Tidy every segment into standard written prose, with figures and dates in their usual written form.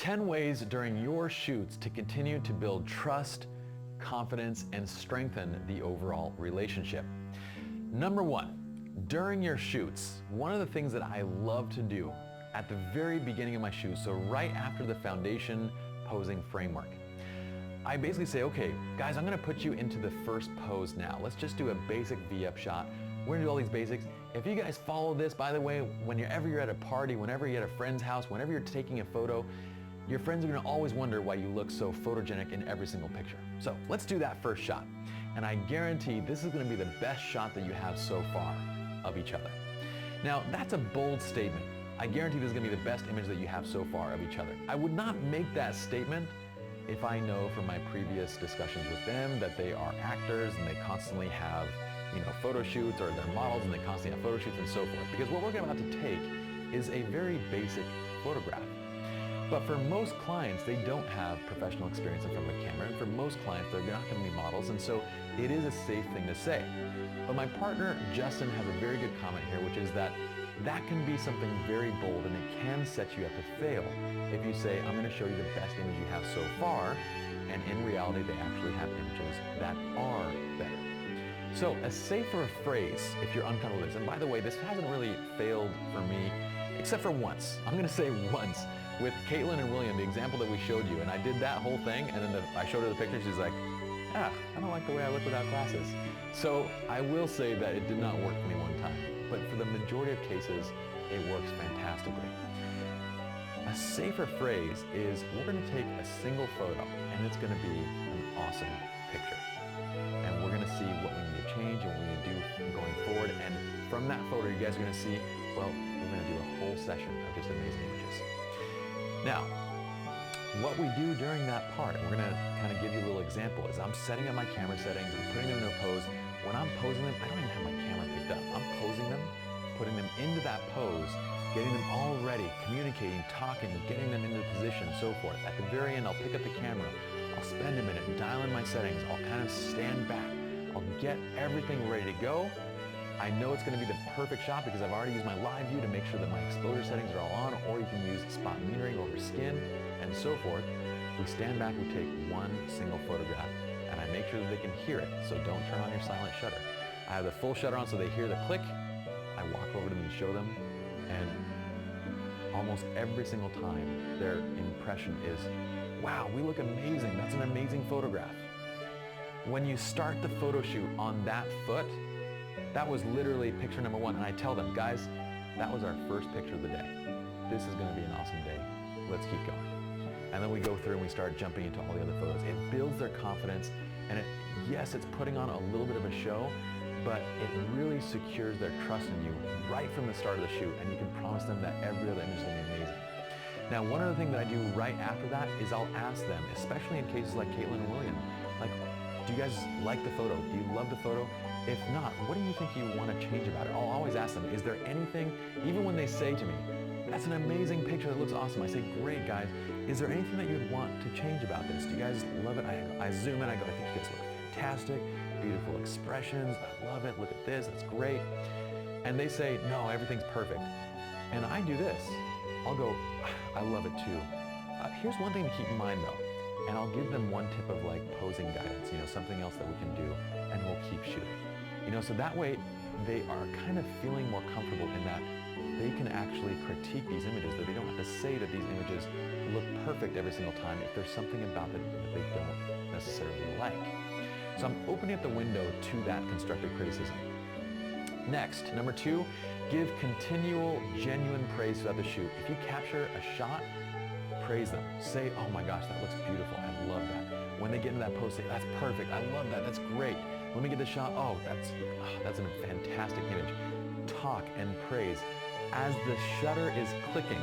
10 ways during your shoots to continue to build trust, confidence, and strengthen the overall relationship. Number 1, during your shoots, one of the things that I love to do at the very beginning of my shoots, so right after the foundation posing framework, I basically say, okay, guys, I'm gonna put you into the first pose now. Let's just do a basic V-up shot. We're gonna do all these basics. If you guys follow this, by the way, whenever you're at a party, whenever you're at a friend's house, whenever you're taking a photo, your friends are gonna always wonder why you look so photogenic in every single picture. So let's do that first shot. And I guarantee this is gonna be the best shot that you have so far of each other. Now, that's a bold statement. I guarantee this is gonna be the best image that you have so far of each other. I would not make that statement if I know from my previous discussions with them that they are actors and they constantly have, photo shoots, or they're models and they constantly have photo shoots and so forth. Because what we're about to take is a very basic photograph. But for most clients, they don't have professional experience in front of a camera, and for most clients, they're not going to be models, and so it is a safe thing to say. But my partner, Justin, has a very good comment here, which is that can be something very bold, and it can set you up to fail if you say, I'm going to show you the best image you have so far, and in reality, they actually have images that are better. So a safer phrase, if you're uncomfortable with this, and by the way, this hasn't really failed for me, except for once. I'm going to say once. With Caitlin and William, the example that we showed you, and I did that whole thing, and then I showed her the picture, she's like, I don't like the way I look without glasses. So I will say that it did not work for me one time, but for the majority of cases, it works fantastically. A safer phrase is we're going to take a single photo, and it's going to be an awesome picture. And we're going to see what we need to change and what we need to do going forward, and from that photo, you guys are going to see, well, we're going to do a whole session of just amazing images. Now, what we do during that part, we're going to kind of give you a little example, is I'm setting up my camera settings, I'm putting them in a pose. When I'm posing them, I don't even have my camera picked up. I'm posing them, putting them into that pose, getting them all ready, communicating, talking, getting them into position, and so forth. At the very end, I'll pick up the camera, I'll spend a minute, dial in my settings, I'll kind of stand back, I'll get everything ready to go. I know it's going to be the perfect shot because I've already used my live view to make sure that my exposure settings are all on, or you can use spot metering over skin and so forth. We stand back, we take one single photograph, and I make sure that they can hear it, so don't turn on your silent shutter. I have the full shutter on so they hear the click. I walk over to them and show them, and almost every single time their impression is, wow, we look amazing, that's an amazing photograph. When you start the photo shoot on that foot, that was literally picture number 1, and I tell them, guys, that was our first picture of the day. This is going to be an awesome day. Let's keep going. And then we go through and we start jumping into all the other photos. It builds their confidence, and yes, it's putting on a little bit of a show, but it really secures their trust in you right from the start of the shoot, and you can promise them that every other image is going to be amazing. Now, one other thing that I do right after that is I'll ask them, especially in cases like Caitlin and William, like, do you guys like the photo? Do you love the photo? If not, what do you think you want to change about it? I'll always ask them, is there anything, even when they say to me, that's an amazing picture, that looks awesome. I say, great guys, is there anything that you'd want to change about this? Do you guys love it? I zoom in, I go, I think you guys look fantastic, beautiful expressions, I love it, look at this, that's great. And they say, no, everything's perfect. And I do this, I'll go, I love it too. Here's one thing to keep in mind though, and I'll give them one tip of like posing guidance, something else that we can do, and we'll keep shooting. So that way they are kind of feeling more comfortable in that they can actually critique these images, that they don't have to say that these images look perfect every single time if there's something about it that they don't necessarily like. So I'm opening up the window to that constructive criticism. Next, number 2, give continual, genuine praise throughout the shoot. If you capture a shot, praise them. Say, oh my gosh, that looks beautiful, I love that. When they get into that pose, say, that's perfect, I love that, that's great. Let me get the shot, oh, that's a fantastic image. Talk and praise. As the shutter is clicking,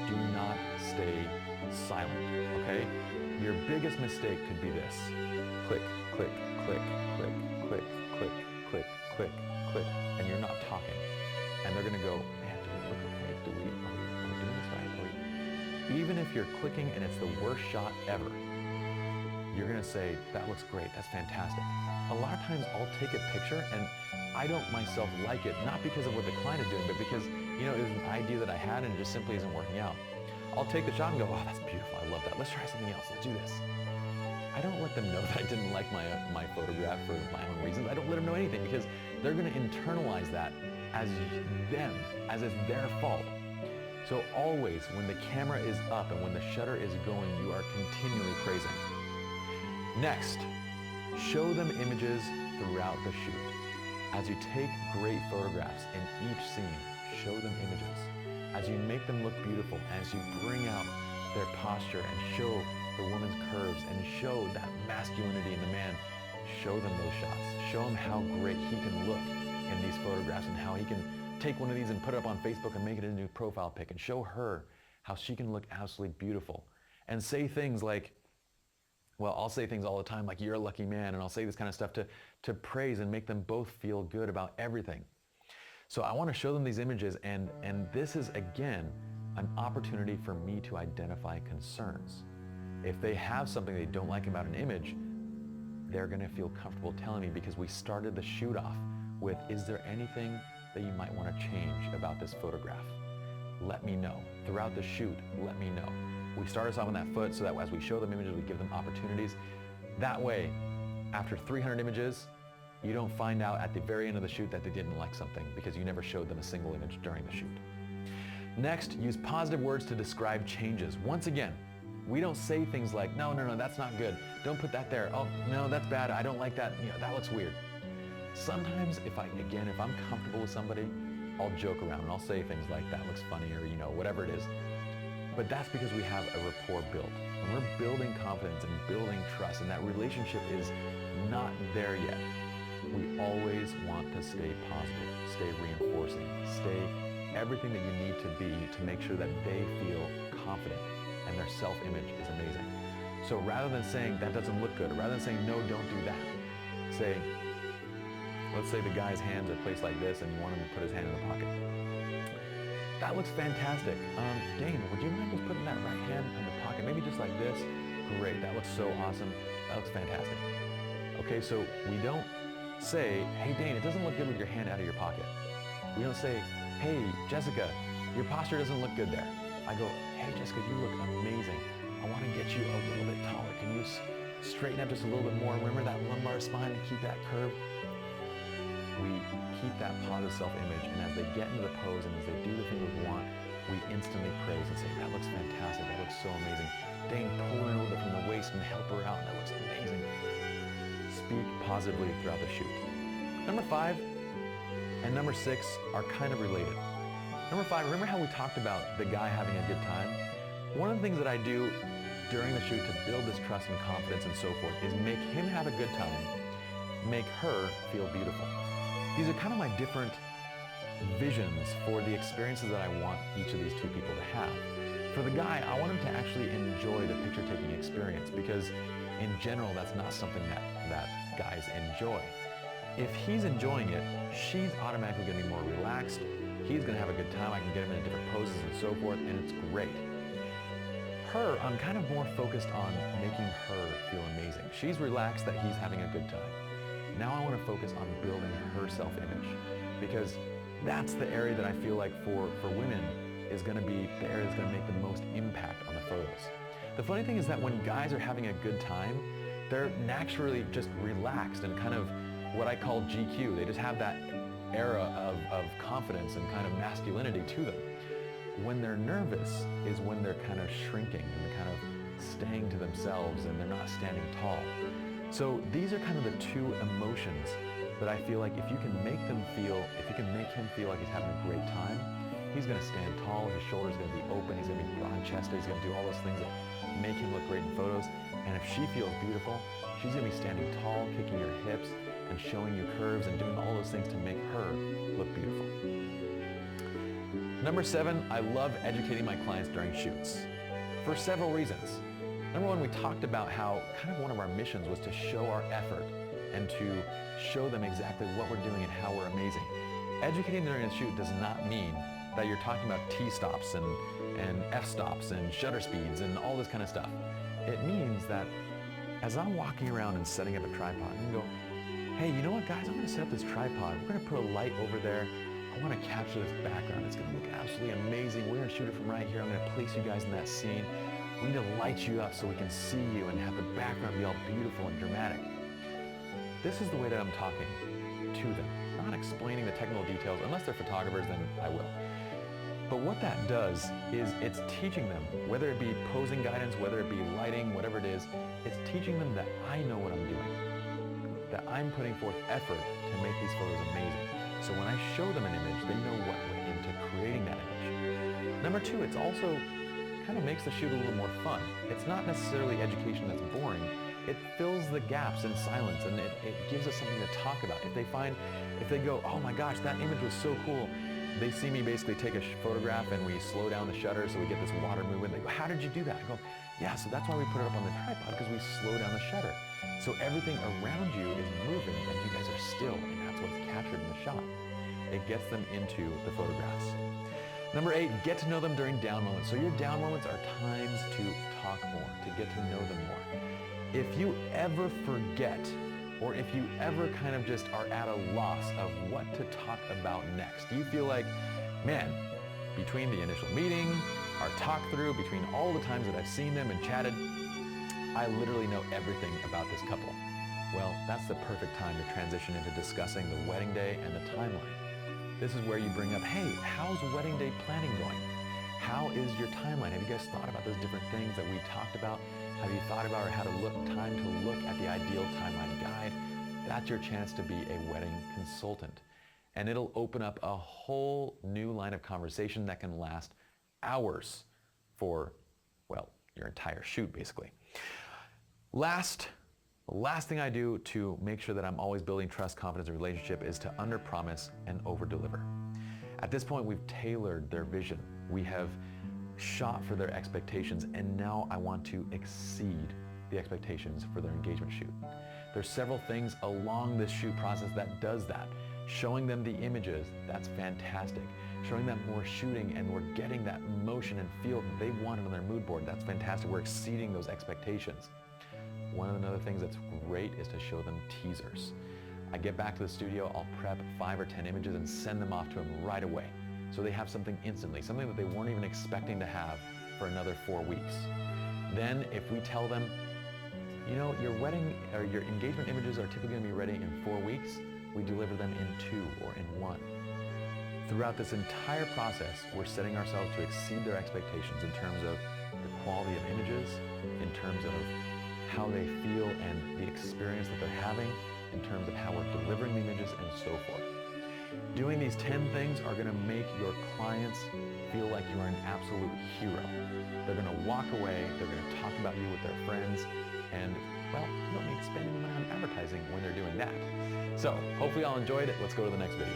do not stay silent, okay? Your biggest mistake could be this. Click, click, click, click, click, click, click, click, click, and you're not talking. And they're gonna go, man, do we look okay? Are we doing this right? Even if you're clicking and it's the worst shot ever, you're gonna say, that looks great, that's fantastic. A lot of times I'll take a picture and I don't myself like it, not because of what the client is doing, but because, it was an idea that I had and it just simply isn't working out. I'll take the shot and go, oh, that's beautiful, I love that. Let's try something else, let's do this. I don't let them know that I didn't like my photograph for my own reasons. I don't let them know anything because they're going to internalize that as them, as it's their fault. So always, when the camera is up and when the shutter is going, you are continually praising. Next, show them images throughout the shoot. As you take great photographs in each scene, show them images. As you make them look beautiful, as you bring out their posture and show the woman's curves and show that masculinity in the man, show them those shots. Show him how great he can look in these photographs and how he can take one of these and put it up on Facebook and make it a new profile pic, and show her how she can look absolutely beautiful. And say things like, well, I'll say things all the time like, you're a lucky man, and I'll say this kind of stuff to praise and make them both feel good about everything. So I want to show them these images, and this is, again, an opportunity for me to identify concerns. If they have something they don't like about an image, they're going to feel comfortable telling me, because we started the shoot off with, is there anything that you might want to change about this photograph? Let me know. Throughout the shoot, let me know. We start us off on that foot so that as we show them images, we give them opportunities. That way, after 300 images, you don't find out at the very end of the shoot that they didn't like something because you never showed them a single image during the shoot. Next, use positive words to describe changes. Once again, we don't say things like, no, that's not good. Don't put that there. Oh, no, that's bad. I don't like that. That looks weird. Sometimes if I'm comfortable with somebody, I'll joke around and I'll say things like, that looks funny, or whatever it is. But that's because we have a rapport built. When we're building confidence and building trust, and that relationship is not there yet, we always want to stay positive, stay reinforcing, stay everything that you need to be to make sure that they feel confident and their self-image is amazing. So rather than saying, that doesn't look good, or rather than saying, no, don't do that, say, let's say the guy's hands are placed like this and you want him to put his hand in the pocket. That looks fantastic. Dane, would you mind just putting that right hand in the pocket? Maybe just like this? Great, that looks so awesome. That looks fantastic. Okay, so we don't say, hey Dane, it doesn't look good with your hand out of your pocket. We don't say, hey Jessica, your posture doesn't look good there. I go, hey Jessica, you look amazing. I want to get you a little bit taller. Can you straighten up just a little bit more? Remember that lumbar spine and keep that curve? We keep that positive self-image, and as they get into the pose and as they do the thing we want, we instantly praise and say, that looks fantastic, that looks so amazing. Dane, pull in a little bit from the waist and help her out, that looks amazing. Speak positively throughout the shoot. Number 5 and number 6 are kind of related. Number 5, remember how we talked about the guy having a good time? One of the things that I do during the shoot to build this trust and confidence and so forth is make him have a good time, make her feel beautiful. These are kind of my different visions for the experiences that I want each of these two people to have. For the guy, I want him to actually enjoy the picture-taking experience, because in general, that's not something that guys enjoy. If he's enjoying it, she's automatically going to be more relaxed. He's going to have a good time. I can get him in different poses and so forth, and it's great. Her, I'm kind of more focused on making her feel amazing. She's relaxed that he's having a good time. Now I want to focus on building her self-image, because that's the area that I feel like for women is going to be the area that's going to make the most impact on the photos. The funny thing is that when guys are having a good time, they're naturally just relaxed and kind of what I call GQ. They just have that era of confidence and kind of masculinity to them. When they're nervous is when they're kind of shrinking and they're kind of staying to themselves and they're not standing tall. So these are kind of the two emotions that I feel like if you can make him feel like he's having a great time, he's going to stand tall, his shoulders are going to be open, he's going to be broad-chested, he's going to do all those things that make him look great in photos. And if she feels beautiful, she's going to be standing tall, kicking your hips, and showing you curves and doing all those things to make her look beautiful. Number 7, I love educating my clients during shoots for several reasons. Number 1, we talked about how kind of one of our missions was to show our effort and to show them exactly what we're doing and how we're amazing. Educating during a shoot does not mean that you're talking about T-stops and F-stops and shutter speeds and all this kind of stuff. It means that as I'm walking around and setting up a tripod, I'm going to go, hey, you know what guys, I'm going to set up this tripod. We're going to put a light over there. I I want to capture this background. It's going to look absolutely amazing. We're going to shoot it from right here. I'm going to place you guys in that scene. We need to light you up so we can see you and have the background be all beautiful and dramatic. This is the way that I'm talking to them, not explaining the technical details. Unless they're photographers, then I will. But what that does is it's teaching them, whether it be posing guidance, whether it be lighting, whatever it is, it's teaching them that I know what I'm doing, that I'm putting forth effort to make these photos amazing. So when I show them an image, they know what went into creating that image. Number two, it's also kind of makes the shoot a little more fun. It's not necessarily education that's boring. It fills the gaps in silence, and it gives us something to talk about. If they go, oh my gosh, that image was so cool, they see me basically take a photograph and we slow down the shutter so we get this water movement. They go, how did you do that? I go, yeah, so that's why we put it up on the tripod, because we slow down the shutter. So everything around you is moving and you guys are still, and that's what's captured in the shot. It gets them into the photographs. Number 8, get to know them during down moments. So your down moments are times to talk more, to get to know them more. If you ever forget, or if you ever kind of just are at a loss of what to talk about next, you feel like, man, between the initial meeting, our talk through, between all the times that I've seen them and chatted, I literally know everything about this couple. Well, that's the perfect time to transition into discussing the wedding day and the timeline. This is where you bring up, hey, how's wedding day planning going? How is your timeline? Have you guys thought about those different things that we talked about? Have you thought about or had time to look at the ideal timeline guide? That's your chance to be a wedding consultant. And it'll open up a whole new line of conversation that can last hours for, well, your entire shoot, basically. The last thing I do to make sure that I'm always building trust, confidence, and relationship is to under-promise and over-deliver. At this point, we've tailored their vision. We have shot for their expectations, and now I want to exceed the expectations for their engagement shoot. There's several things along this shoot process that does that. Showing them the images, that's fantastic. Showing them we're shooting and we're getting that motion and feel that they wanted on their mood board, that's fantastic. We're exceeding those expectations. One of the other things that's great is to show them teasers. I get back to the studio, I'll prep 5 or 10 images and send them off to them right away. So they have something instantly, something that they weren't even expecting to have for another 4 weeks. Then if we tell them, you know, your wedding or your engagement images are typically going to be ready in 4 weeks, we deliver them in 2 or in 1. Throughout this entire process, we're setting ourselves to exceed their expectations in terms of the quality of images, in terms of how they feel and the experience that they're having, in terms of how we're delivering the images and so forth. Doing these 10 things are going to make your clients feel like you are an absolute hero. They're going to walk away, they're going to talk about you with their friends, and, well, you don't need to spend any money on advertising when they're doing that. So, hopefully y'all enjoyed it. Let's go to the next video.